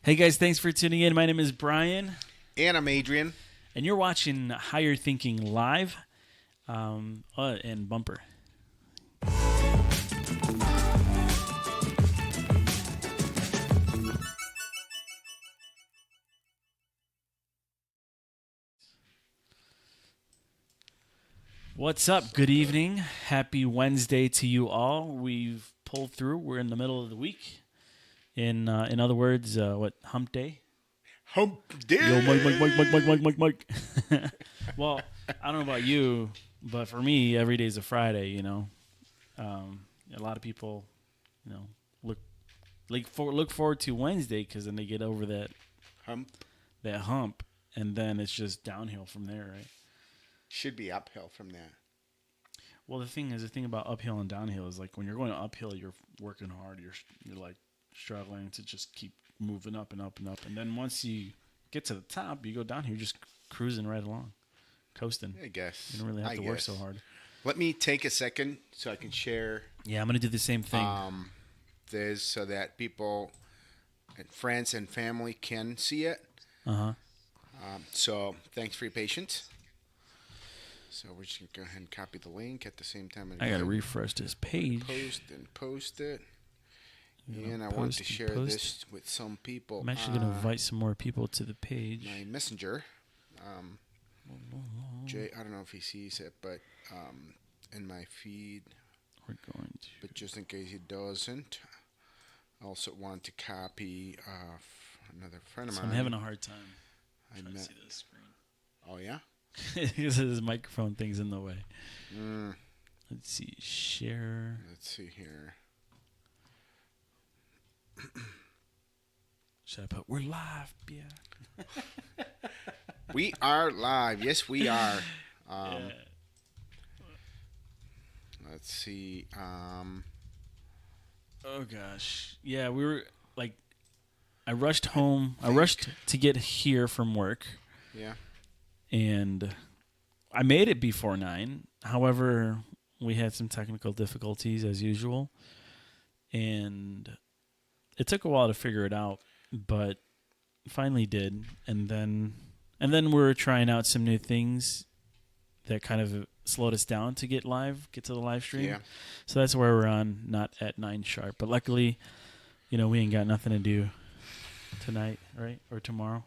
Hey guys, thanks for tuning in. My name is Brian, And I'm Adrian. and you're watching Higher Thinking Live and Bumper. What's up? Good evening. Happy Wednesday to you all. We've pulled through. We're in the middle of the week. In other words, hump day? Hump day. Yo, Mike. Well, I don't know about you, but for me, every day's a Friday. A lot of people, look forward to Wednesday because then they get over that hump, and then it's just downhill from there, right? Should be uphill from that. Well, the thing about uphill and downhill is like when you're going uphill, you're working hard. You're like struggling to just keep moving up and up and up, and then once you get to the top, you go down here, you're just cruising right along, coasting. I guess you don't really have to work so hard. Let me take a second so I can share. Yeah, I'm gonna do the same thing. This so that people and friends and family can see it. So thanks for your patience. So we're just gonna go ahead and copy the link at the same time. I gotta refresh this page. Post it. And I want to share this with some people. I'm actually gonna invite some more people to the page. My messenger, Jay. I don't know if he sees it, but in my feed. We're going to. But just in case he doesn't, I also want to copy another friend of mine. I'm having a hard time trying to see the screen. Oh yeah. Because his microphone thing's in the way. Let's see. Share. Let's see here. Should I put, we're live, yeah. We are live. Yes, we are. Yeah. Let's see. Oh, gosh. Yeah, we were, like, I rushed home. I rushed to get here from work. Yeah. And I made it before 9. However, we had some technical difficulties as usual. And it took a while to figure it out, but finally did. And then we're trying out some new things that kind of slowed us down to get to the live stream. Yeah. So that's where we're on, not at 9 sharp. But luckily, we ain't got nothing to do tonight, right? Or tomorrow.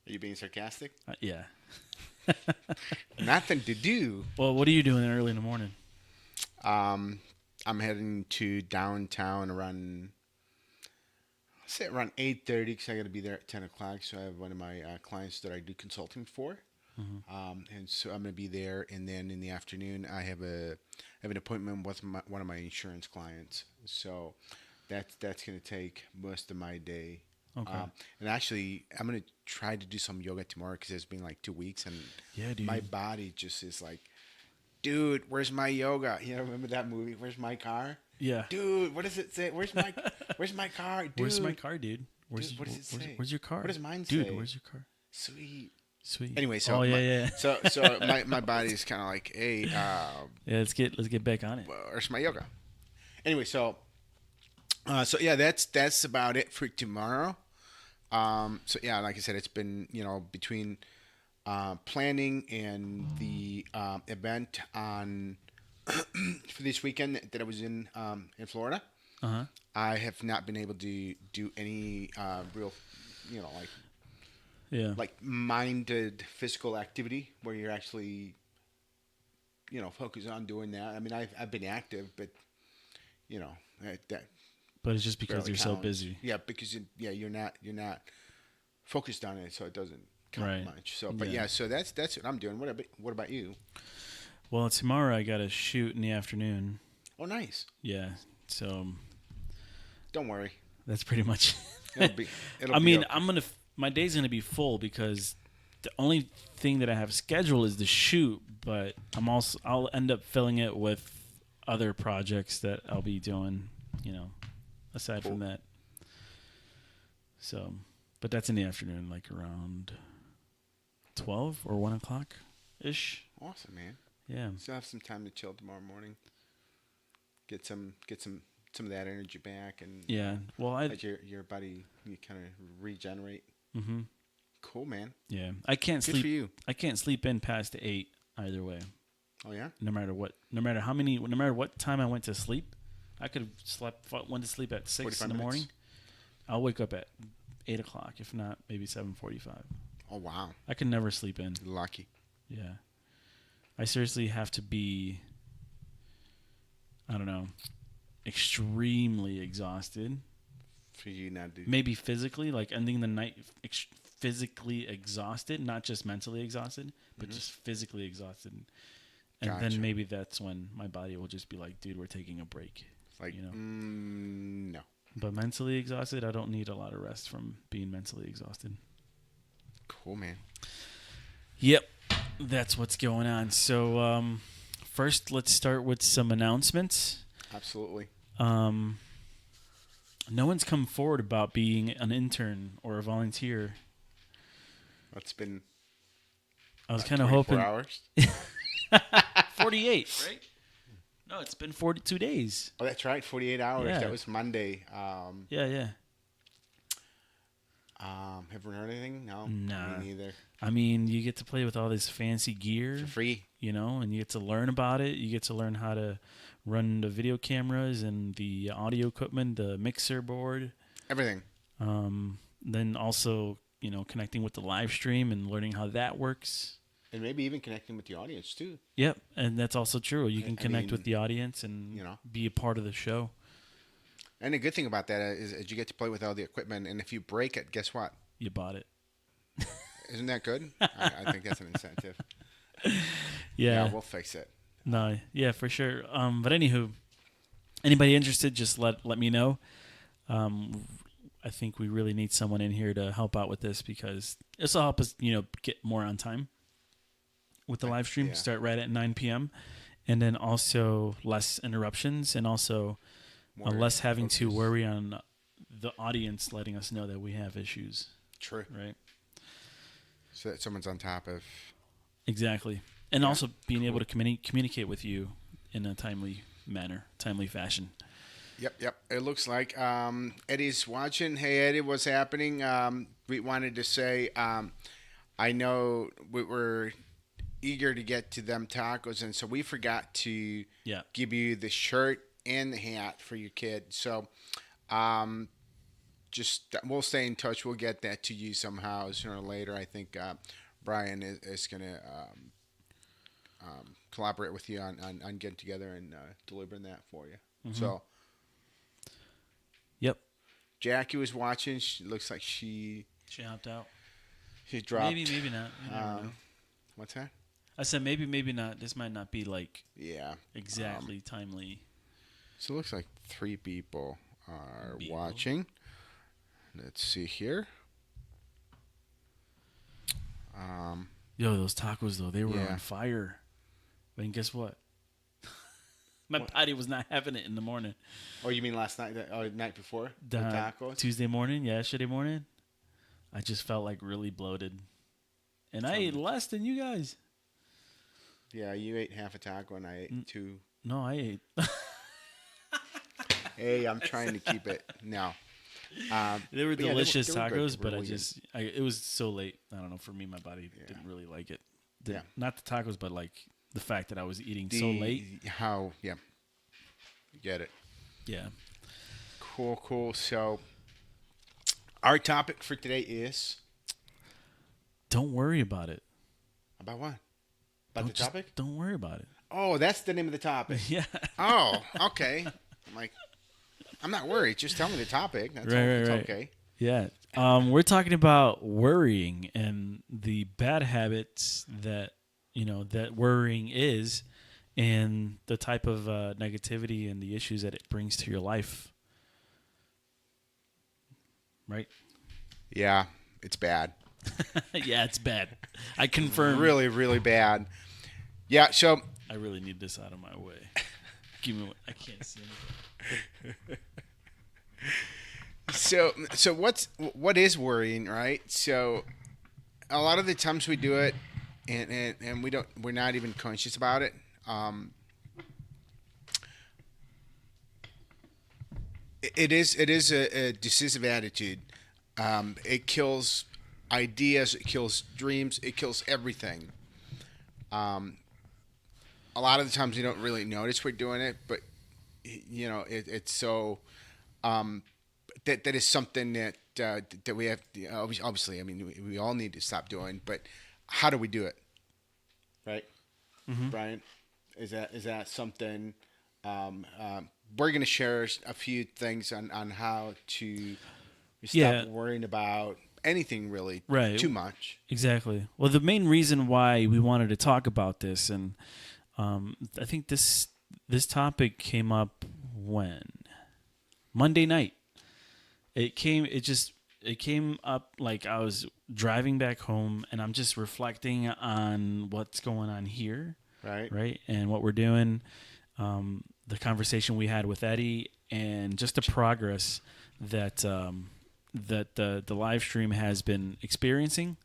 Are you being sarcastic? Yeah. Nothing to do. Well, what are you doing early in the morning? I'm heading to downtown around 8:30 because I got to be there at 10 o'clock. So I have one of my clients that I do consulting for. And so I'm going to be there. And then in the afternoon, I have an appointment with one of my insurance clients. So that's going to take most of my day. Okay. And actually, I'm going to try to do some yoga tomorrow because it's been like 2 weeks. And yeah, dude. my body just is like, dude, where's my yoga? Remember that movie? Where's my car? Yeah. Dude, what does it say? Where's my car? Dude. Where's my car, dude? What does it say? Where's your car? What does mine say? Dude, where's your car? Sweet. Anyway, so my body is kind of like, hey, yeah, let's get back on it. Where's my yoga? Anyway, so yeah, that's about it for tomorrow. So yeah, like I said, it's been between planning and the event on for this weekend that I was in Florida. I have not been able to do any real, like minded physical activity where you're actually, focused on doing that. I mean, I've been active, but that. But it's just because you're so busy. Yeah, because you're not focused on it, so it doesn't count much. So, but so that's what I'm doing. What about you? Well, tomorrow I got to shoot in the afternoon. Oh, nice. Yeah, so don't worry. That's pretty much. It'll I mean, okay. My day's gonna be full because the only thing that I have scheduled is the shoot, but I'll end up filling it with other projects that I'll be doing. Aside from that. So, but that's in the afternoon, like around 12 or 1 o'clock ish. Awesome, man. Yeah. Still have some time to chill tomorrow morning. Get some some of that energy back and Yeah. Well, let your body you kind of regenerate. Mm-hmm. Cool, man. Yeah. I can't Good sleep. for you. I can't sleep in past 8 either way. Oh yeah. No matter what. No matter what time I went to sleep, I could have went to sleep at 6 in the 45 morning. minutes. I'll wake up at 8 o'clock, if not maybe 7:45. Oh wow. I can never sleep in. Lucky. Yeah. I seriously have to be, I don't know, extremely exhausted. For you not to. Maybe physically, like ending the night physically exhausted, not just mentally exhausted, but just physically exhausted. And Gotcha. then maybe that's when my body will just be like, dude, we're taking a break. Like, you know? no. But mentally exhausted, I don't need a lot of rest from being mentally exhausted. Cool, man. Yep. That's what's going on. So, first, let's start with some announcements. Absolutely. No one's come forward about being an intern or a volunteer. It's been. I was kind of hoping 24 hours. 48, right? No, it's been 42 days. Oh, that's right. 48 hours. Yeah. That was Monday. Yeah. Have you heard anything? No. Nah. Me neither. I mean, you get to play with all this fancy gear, For free. you know, and you get to learn about it. You get to learn how to run the video cameras and the audio equipment, the mixer board. Everything. Then also, you know, connecting with the live stream and learning how that works. And maybe even connecting with the audience too. Yep, and that's also true. You can connect mean, with the audience and you know. be a part of the show. And the good thing about that is you get to play with all the equipment. And if you break it, guess what? You bought it. Isn't that good? I think that's an incentive. Yeah. We'll fix it. No, yeah, for sure. But anywho, anybody interested, just let me know. I think we really need someone in here to help out with this because this will help us, you know, get more on time with the live stream. Yeah. Start right at 9 p.m. And then also less interruptions and also More less having to focus. worry on the audience letting us know that we have issues, True. right? So that someone's on top of. Exactly. And Yeah, also being able to communicate with you in a timely manner, timely fashion. Yep. It looks like Eddie's watching. Hey, Eddie, what's happening? We wanted to say, I know we were eager to get to them tacos, and so we forgot to Yeah. give you the shirt and the hat for your kid. So, just we'll stay in touch. We'll get that to you somehow sooner or later. I think Brian is going to collaborate with you on getting together and delivering that for you. Mm-hmm. So. Yep. Jackie was watching. She looks like she She hopped out. dropped. Maybe not. You never know. What's that? I said maybe not. This might not be like Yeah. exactly timely. So it looks like 3 people are People. watching. Let's see here. Yo, those tacos though, they were Yeah. on fire. But guess what? My body was not having it in the morning. Oh, you mean last night? Or night before? The tacos? Tuesday morning, yesterday morning, I just felt like really bloated. And I ate less than you guys. Yeah, you ate half a taco and I ate 2. No, I ate. Hey, I'm trying to keep it now. They were But yeah, delicious they were good. tacos, They were but really good. it was so late. I don't know. For me, my body didn't really like it. Yeah. Not the tacos, but like the fact that I was eating so late. Yeah. Get it. Yeah. Cool. So, our topic for today is Don't worry about it. about what? About the topic? Don't worry about it. Oh, that's the name of the topic. Yeah. Oh, okay. I'm like, I'm not worried. Just tell me the topic. That's all. It's Right. okay. Yeah. We're talking about worrying and the bad habits that, that worrying is and the type of negativity and the issues that it brings to your life. Right? Yeah, it's bad. Yeah, it's bad. I confirm. Really, really bad. Yeah. So I really need this out of my way. Give me. I can't see anything. So what is worrying, right? So a lot of the times we do it, and we're not even conscious about it. it is a decisive attitude. It kills ideas. It kills dreams. It kills everything. Um, a lot of the times we don't really notice we're doing it, but it's so um, that is something that we have. Obviously, I mean, we all need to stop doing. But how do we do it, right, Brian? Is that something? We're going to share a few things on how to Yeah. stop worrying about anything really Right. too much. Exactly. Well, the main reason why we wanted to talk about this, and I think this topic came up when Monday night. It came up like I was driving back home, and I'm just reflecting on what's going on here, Right. right, and what we're doing. The conversation we had with Eddie, and just the progress that that the live stream has been experiencing,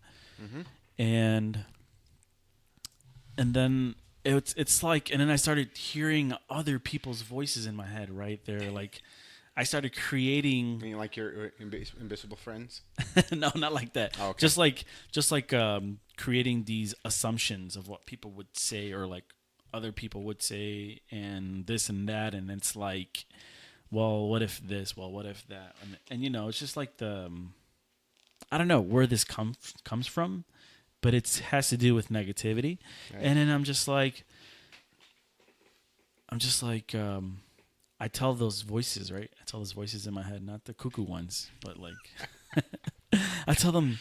Mm-hmm. and then it's like, and then I started hearing other people's voices in my head. Right there, like I started I creating. mean, like your invisible friends. No, not like that. Oh, okay. Just like creating these assumptions of what people would say, or like other people would say, and this and that, and it's like, well, what if this? Well, what if that? And it's just like I don't know where this comes from, but it has to do with negativity. Right. And then I'm just like, I tell those voices, right? I tell those voices in my head, not the cuckoo ones, but like, I tell them,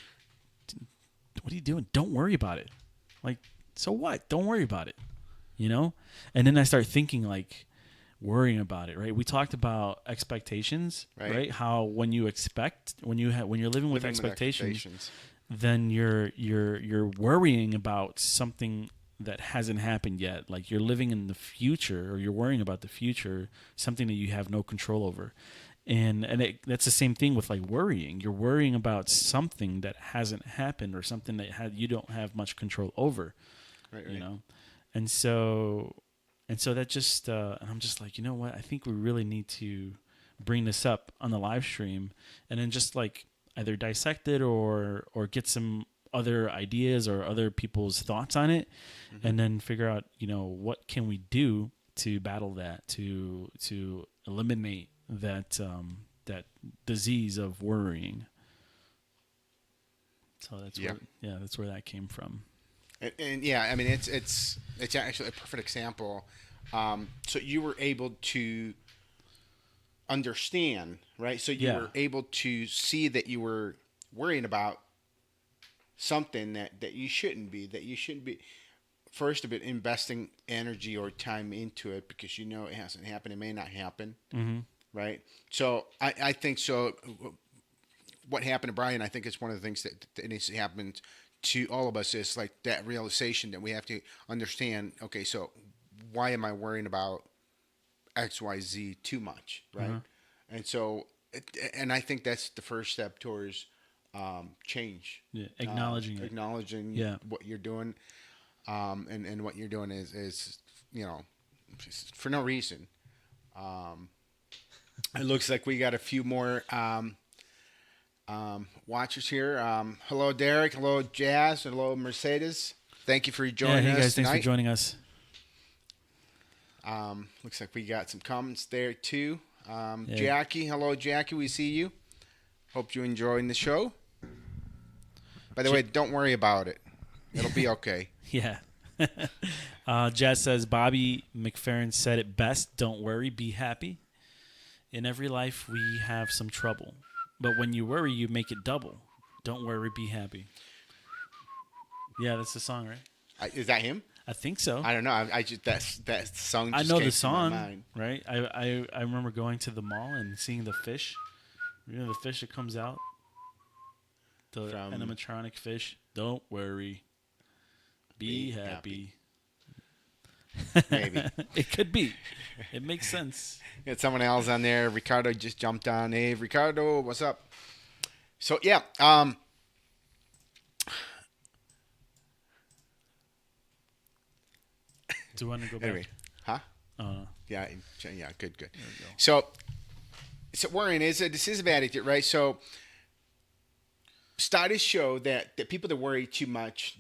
what are you doing? Don't worry about it. Like, so what? Don't worry about it. And then I start thinking, like, worrying about it, right? We talked about expectations, right? How when you expect, when you're living with expectations, then you're worrying about something that hasn't happened yet. Like you're living in the future, or you're worrying about the future, something that you have no control over. And that's the same thing with like worrying. You're worrying about something that hasn't happened, or something that you don't have much control over. Right. And so that just and I'm just like, you know what? I think we really need to bring this up on the live stream, and then just like either dissect it or get some other ideas or other people's thoughts on it, and then figure out, what can we do to battle that, to eliminate that that disease of worrying. So that's where that came from. And yeah, I mean, it's actually a perfect example. So you were able to understand, right? So you were able to see that you were worrying about something that you shouldn't be. That you shouldn't be. First, a bit investing energy or time into it because it hasn't happened. It may not happen, right? So I think so. What happened to Brian, I think it's one of the things that needs to happen to all of us, is like that realization that we have to understand, okay, so why am I worrying about XYZ too much, right? And so, and I think that's the first step towards change. Yeah, acknowledging it. Acknowledging what you're doing, and what you're doing is for no reason. It looks like we got a few more watchers here. Hello, Derek. Hello, Jazz. Hello, Mercedes. Thank you for joining us hey guys, tonight. thanks for joining us. Looks like we got some comments there too. Jackie. Hello, Jackie. We see you. Hope you're enjoying the show. By the way, don't worry about it. It'll be okay. Yeah. Jazz says, Bobby McFerrin said it best. Don't worry, be happy. In every life, we have some trouble. But when you worry, you make it double. Don't worry, be happy. Yeah, that's the song, right? Is that him? I think so. I don't know. I just that song. Just I know came the to my song, mind. right? I remember going to the mall and seeing the fish. The fish that comes out? The animatronic fish. Don't worry. Be happy. Maybe. It could be. It makes sense. Got someone else on there. Ricardo just jumped on. Hey, Ricardo, what's up? So, yeah. Do you want to go back? Anyway, huh? Oh, no. Yeah, good. So, So worrying is a decisive attitude, right? So studies show that people that worry too much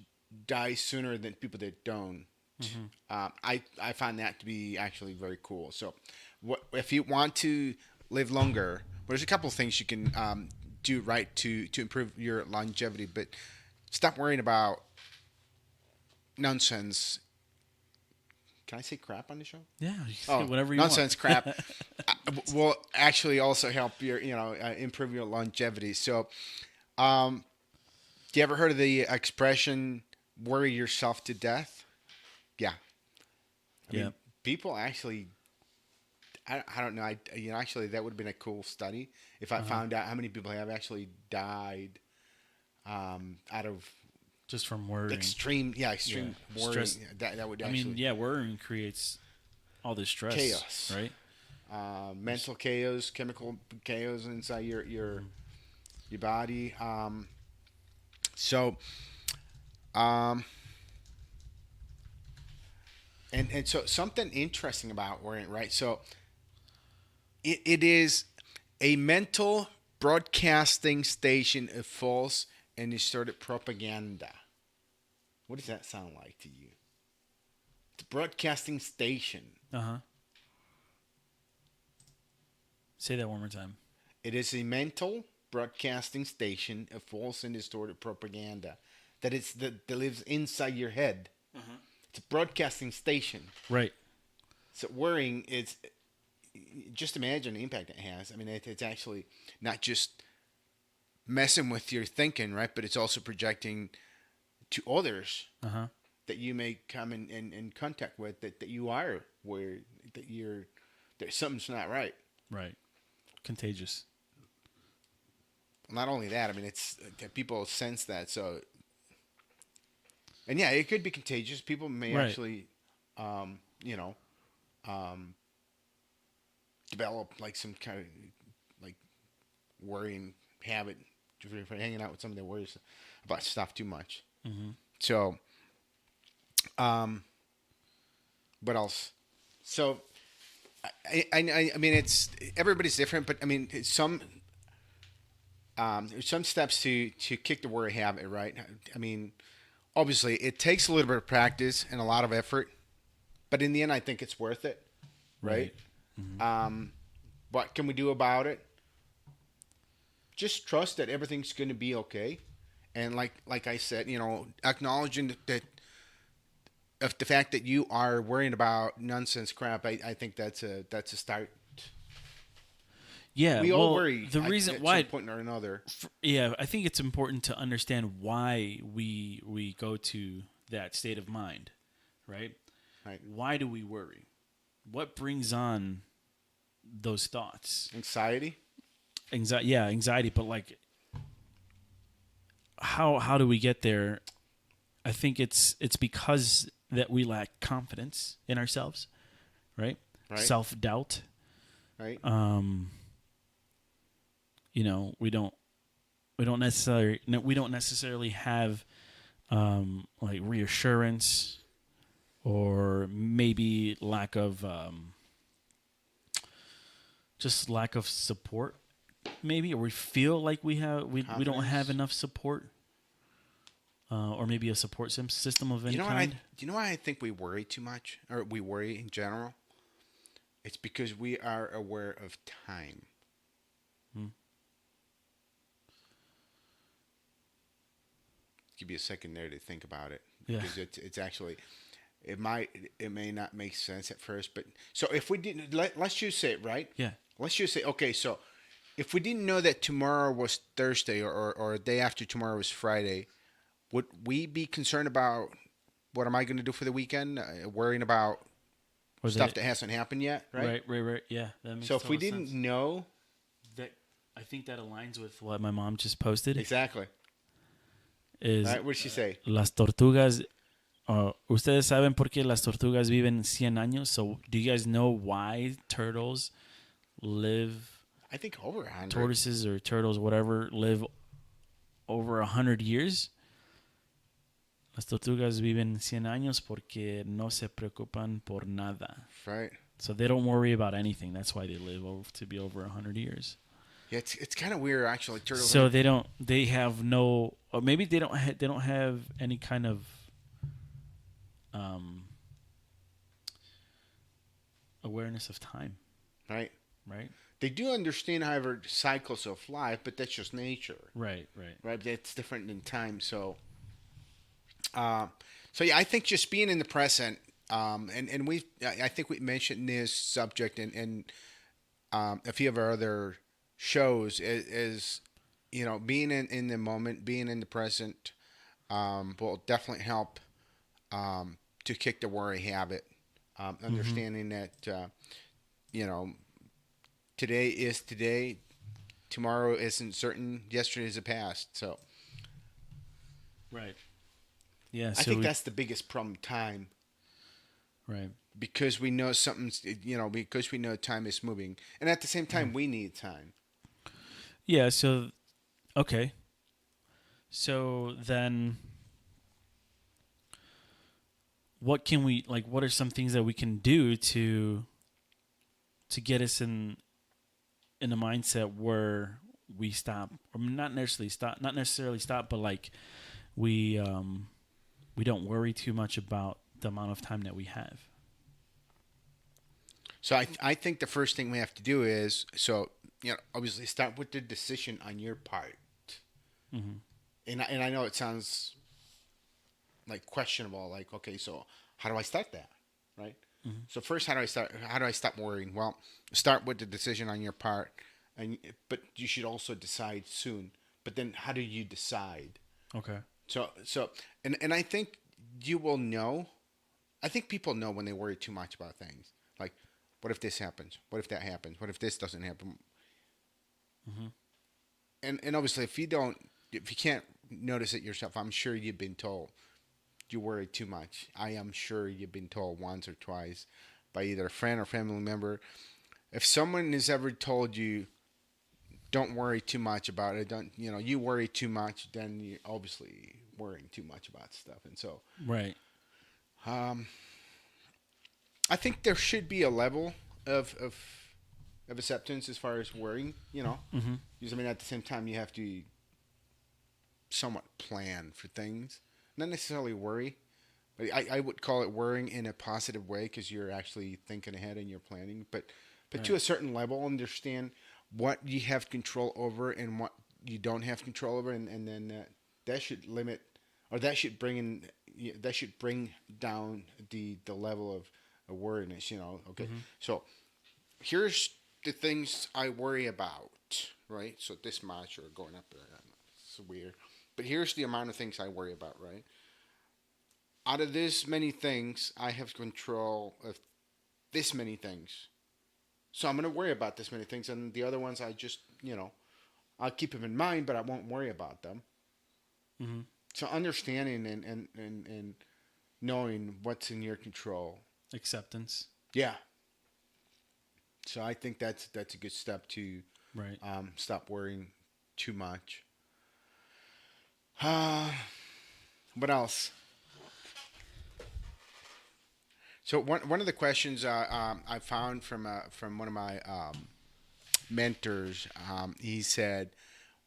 die sooner than people that don't. Mm-hmm. I find that to be actually very cool. So, what if you want to live longer? Well, there's a couple of things you can do right to improve your longevity, but stop worrying about nonsense. Can I say crap on the show? Yeah, you can say Oh, whatever you nonsense want. crap will actually also help your improve your longevity. So, do you ever heard of the expression "worry yourself to death"? Yeah, I Yeah. mean, people actually. I don't know. Actually, that would have been a cool study if I found out how many people have actually died out of Just from worrying. extreme Yeah. worry. Stress. That would I actually mean, yeah, worrying creates all this stress. chaos, Right? mental chaos, chemical chaos inside your body. So, um, and so something interesting about worrying, right? So it is a mental broadcasting station of false and distorted propaganda. What does that sound like to you? The broadcasting station. Uh-huh. Say that one more time. It is a mental broadcasting station of false and distorted propaganda that lives inside your head. It's a broadcasting station. Right. So worrying is just imagine the impact it has. I mean, it's actually not just messing with your thinking, right? But it's also projecting to others Uh-huh. that you may come in contact with that you are where that something's not right. Right. Contagious. Not only that, I mean, it's people sense that. So, and yeah, it could be contagious. People may Right. actually, you know, develop like some kind of like worrying habit for hanging out with somebody that worries about stuff too much. Mm-hmm. So, what else? So, I mean, it's everybody's different, but I mean, there's some steps to kick the worry habit, right? I mean, obviously, it takes a little bit of practice and a lot of effort, but in the end, I think it's worth it, right? Mm-hmm. What can we do about it? Just trust that everything's going to be okay, and like I said, acknowledging that of the fact that you are worrying about nonsense crap. I think that's a start. Yeah. We well, all worry the reason at why, some point or another. yeah, I think it's important to understand why we go to that state of mind, right? Right. Why do we worry? What brings on those thoughts? Anxiety. Anxiety, but like how do we get there? I think it's because that we lack confidence in ourselves, right? Right. Self-doubt. Right. We don't necessarily have like reassurance, or maybe just lack of support, maybe, or we feel like we don't have Confidence. enough support, or maybe a support system of any kind. You know why I think we worry too much, or we worry in general? It's because we are aware of time. Hmm. Give you a second there to think about it, Yeah. because it's actually it may not make sense at first, but so if we didn't let's just say it right. Yeah. Let's just say, okay, so if we didn't know that tomorrow was Thursday or a day after tomorrow was Friday, would we be concerned about what am I going to do for the weekend? Worrying about Or stuff that hasn't happened yet, right? Right. Yeah, that makes So if we total didn't sense. know, That I think that aligns with what my mom just posted. exactly. Is Right? What did she say? las tortugas. Ustedes saben por qué las tortugas viven 100 años. So do you guys know why turtles live? I think over 100. Tortoises or turtles, whatever, live over 100 years. Las tortugas viven 100 años porque no se preocupan por nada. Right. So they don't worry about anything. That's why they live to be over 100 years. Yeah, it's kind of weird actually. Turtles. So they don't. They have no. Or maybe they don't. They don't have any kind of um, awareness of time. Right. Right. They do understand, however, cycles of life, but that's just nature. Right. Right. Right. That's different than time. Uh, so yeah, I think just being in the present, and I think we mentioned this subject in a few of our other shows is being in the moment, being in the present, will definitely help to kick the worry habit. Understanding that you know today is today, tomorrow isn't certain, yesterday is the past. So Right. Yeah. I So think that's the biggest problem. Time. right. Because we know something's, because we know time is moving, and at the same time we need time. Yeah. So okay. So then, what can we like? What are some things that we can do to get us in a mindset where we stop, or not necessarily stop, but like we don't worry too much about the amount of time that we have. So I think the first thing we have to do is, obviously start with the decision on your part. Mm-hmm. And I know it sounds like questionable, like, okay, so how do I start that, right? Mm-hmm. So first, how do I stop worrying? Well, start with the decision on your part, but you should also decide soon. But then how do you decide? Okay. And I think you will know. I think people know when they worry too much about things. Like, what if this happens? What if that happens? What if this doesn't happen? Mm-hmm. And obviously, if you can't notice it yourself, I'm sure you've been told you worry too much. I am sure you've been told once or twice by either a friend or family member. If someone has ever told you, don't worry too much about it, you worry too much, then you're obviously worrying too much about stuff. And so, Right. I think there should be a level of acceptance as far as worrying, Mm-hmm. because I mean, at the same time, you have to somewhat plan for things, not necessarily worry, but I would call it worrying in a positive way because you're actually thinking ahead and you're planning. But Right. to a certain level, understand what you have control over and what you don't have control over, and then that should limit, or that should bring down the level of worriness. Okay, Mm-hmm. so here's the things I worry about, right? So this much or going up there, it's weird. But here's the amount of things I worry about, right? Out of this many things, I have control of this many things. So I'm going to worry about this many things. And the other ones, I just, I'll keep them in mind, but I won't worry about them. Mm-hmm. So understanding and knowing what's in your control. Acceptance. Yeah. So I think that's a good step to Right. stop worrying too much. What else? So one of the questions I found from one of my mentors, he said,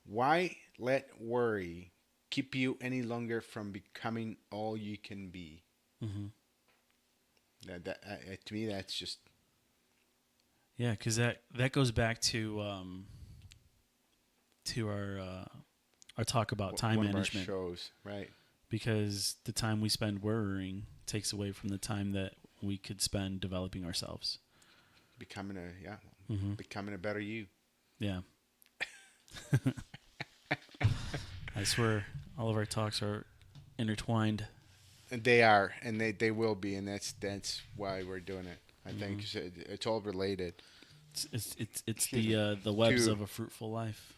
"Why let worry keep you any longer from becoming all you can be?" Mm-hmm. That to me, that's just Yeah, because that goes back to our talk about time one management. of our shows, right? Because the time we spend worrying takes away from the time that we could spend developing ourselves. Becoming Mm-hmm. becoming a better you. Yeah. I swear, all of our talks are intertwined. And they are, and they will be, and that's why we're doing it. I think it's all related. It's the webs To- of a fruitful life.